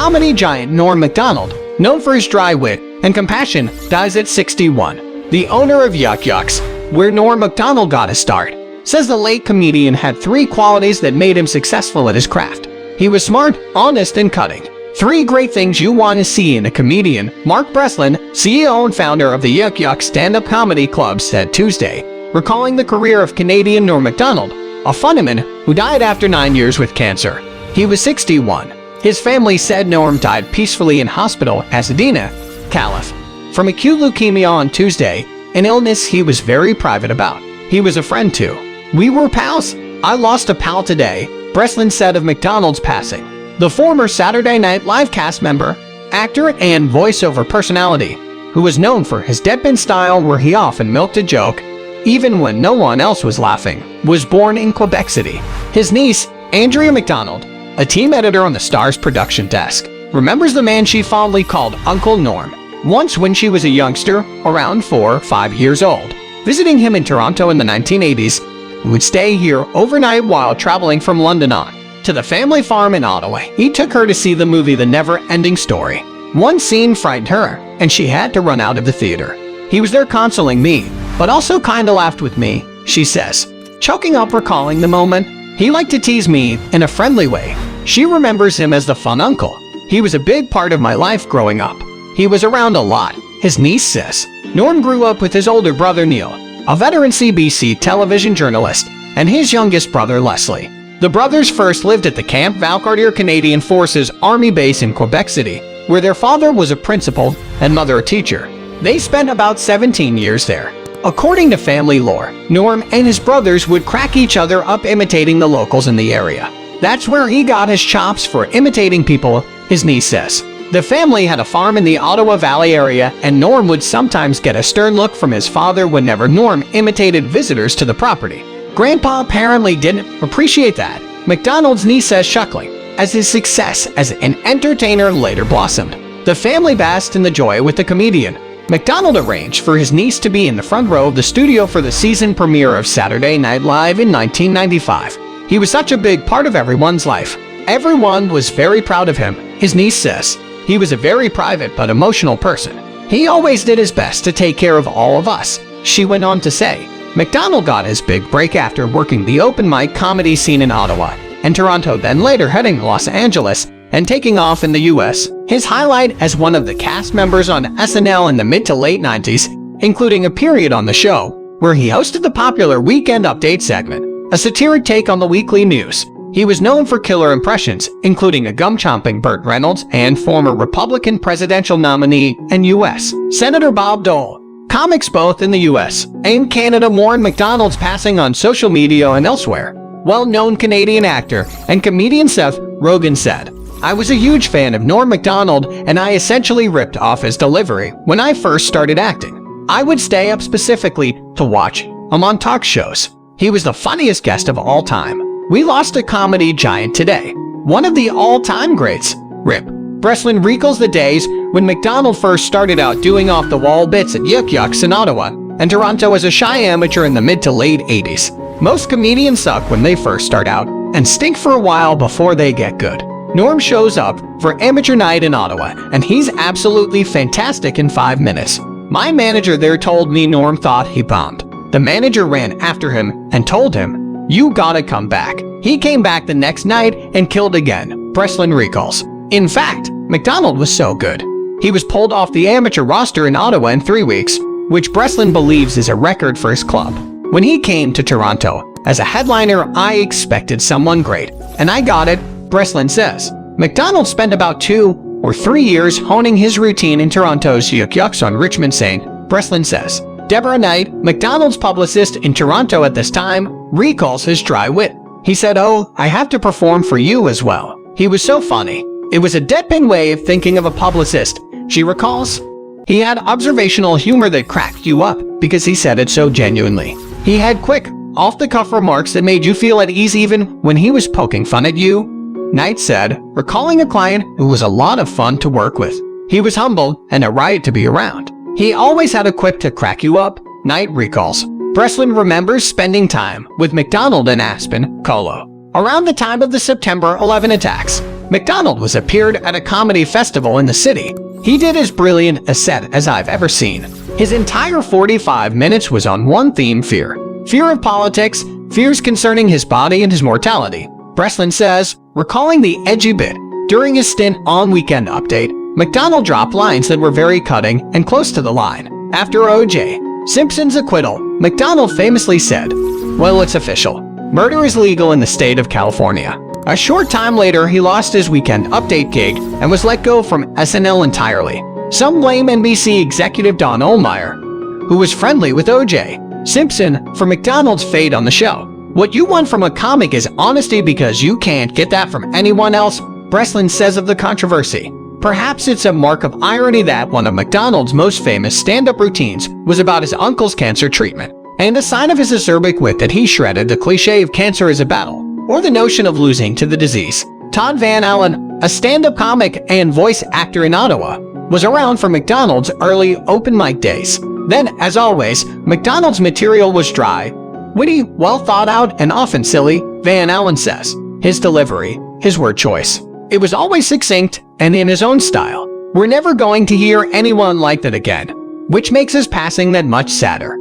comedy giant Norm Macdonald, known for his dry wit and compassion, dies at 61. The owner of Yuk Yuk's, where Norm Macdonald got his start, says the late comedian had three qualities that made him successful at his craft. He was smart, honest, and cutting. Three great things you want to see in a comedian, Mark Breslin, CEO and founder of the Yuk Yuk stand-up comedy club, said Tuesday, recalling the career of Canadian Norm Macdonald, a funnyman who died after 9 years with cancer. He was 61. His family said Norm died peacefully in hospital at Pasadena, Calif, from acute leukemia on Tuesday, an illness he was very private about. He was a friend too. "We were pals. I lost a pal today," Breslin said of Macdonald's passing. The former Saturday Night Live cast member, actor, and voiceover personality, who was known for his deadpan style where he often milked a joke, even when no one else was laughing, was born in Quebec City. His niece, Andrea Macdonald, a team editor on the Star's production desk, remembers the man she fondly called Uncle Norm, once when she was a youngster, around 4 or 5 years old. Visiting him in Toronto in the 1980s, he would stay here overnight while traveling from London on to the family farm in Ottawa. He took her to see the movie The Never-Ending Story. One scene frightened her, and she had to run out of the theater. "He was there consoling me, but also kinda laughed with me," she says, choking up recalling the moment. "He liked to tease me in a friendly way." She remembers him as the fun uncle. "He was a big part of my life growing up. He was around a lot," his niece says. Norm grew up with his older brother Neil, a veteran CBC television journalist, and his youngest brother Leslie. The brothers first lived at the Camp Valcartier Canadian Forces Army Base in Quebec City, where their father was a principal and mother a teacher. They spent about 17 years there. According to family lore, Norm and his brothers would crack each other up imitating the locals in the area. That's where he got his chops for imitating people, his niece says. The family had a farm in the Ottawa Valley area, and Norm would sometimes get a stern look from his father whenever Norm imitated visitors to the property. Grandpa apparently didn't appreciate that, Macdonald's niece says, chuckling, as his success as an entertainer later blossomed. The family basked in the joy with the comedian. Macdonald arranged for his niece to be in the front row of the studio for the season premiere of Saturday Night Live in 1995. "He was such a big part of everyone's life. Everyone was very proud of him," his niece says. "He was a very private but emotional person. He always did his best to take care of all of us," she went on to say. Macdonald got his big break after working the open mic comedy scene in Ottawa and Toronto, then later heading to Los Angeles and taking off in the US. His highlight as one of the cast members on SNL in the mid to late 90s, including a period on the show where he hosted the popular Weekend Update segment, a satiric take on the weekly news. He was known for killer impressions, including a gum-chomping Burt Reynolds and former Republican presidential nominee and U.S. Senator Bob Dole. Comics both in the U.S. and Canada mourn Macdonald's passing on social media and elsewhere. Well-known Canadian actor and comedian Seth Rogen said, "I was a huge fan of Norm Macdonald, and I essentially ripped off his delivery when I first started acting. I would stay up specifically to watch him on talk shows. He was the funniest guest of all time. We lost a comedy giant today. One of the all-time greats. Rip." Breslin recalls the days when Macdonald first started out doing off-the-wall bits at Yuk Yuk's in Ottawa and Toronto as a shy amateur in the mid to late 80s. "Most comedians suck when they first start out and stink for a while before they get good. Norm shows up for amateur night in Ottawa, and he's absolutely fantastic in 5 minutes. My manager there told me Norm thought he bombed. The manager ran after him and told him, 'You gotta come back.' He came back the next night and killed again," Breslin recalls. In fact, Macdonald was so good, he was pulled off the amateur roster in Ottawa in 3 weeks, which Breslin believes is a record for his club. "When he came to Toronto as a headliner, I expected someone great, and I got it," Breslin says. Macdonald spent about 2 or 3 years honing his routine in Toronto's Yuk Yuk's on Richmond St. Breslin says. Deborah Knight, Macdonald's publicist in Toronto at this time, recalls his dry wit. He said, "Oh, I have to perform for you as well. He was so funny. It was a deadpan way of thinking of a publicist," she recalls. He had observational humor that cracked you up because he said it so genuinely. He had quick, off-the-cuff remarks that made you feel at ease even when he was poking fun at you, Knight said, recalling a client who was a lot of fun to work with. He was humble and a riot to be around. He always had a quip to crack you up, Knight recalls. Breslin remembers spending time with Macdonald in Aspen, Colo, around the time of the September 11 attacks. Macdonald was appeared at a comedy festival in the city. He did as brilliant a set as I've ever seen. His entire 45 minutes was on one theme: fear. Fear of politics, fears concerning his body and his mortality. Breslin says, recalling the edgy bit, during his stint on Weekend Update, Macdonald dropped lines that were very cutting and close to the line. After O.J. Simpson's acquittal, Macdonald famously said, "Well, it's official. Murder is legal in the state of California." A short time later, he lost his Weekend Update gig and was let go from SNL entirely. Some blame NBC executive Don Ohlmeyer, who was friendly with O.J. Simpson, for Macdonald's fate on the show. "What you want from a comic is honesty because you can't get that from anyone else," Breslin says of the controversy. Perhaps it's a mark of irony that one of Macdonald's most famous stand-up routines was about his uncle's cancer treatment, and a sign of his acerbic wit that he shredded the cliché of cancer is a battle, or the notion of losing to the disease. Todd Van Allen, a stand-up comic and voice actor in Ottawa, was around for Macdonald's early open mic days. Then, as always, Macdonald's material was dry, witty, well thought out, and often silly, Van Allen says. His delivery, his word choice, it was always succinct and in his own style. We're never going to hear anyone like that again, which makes his passing that much sadder.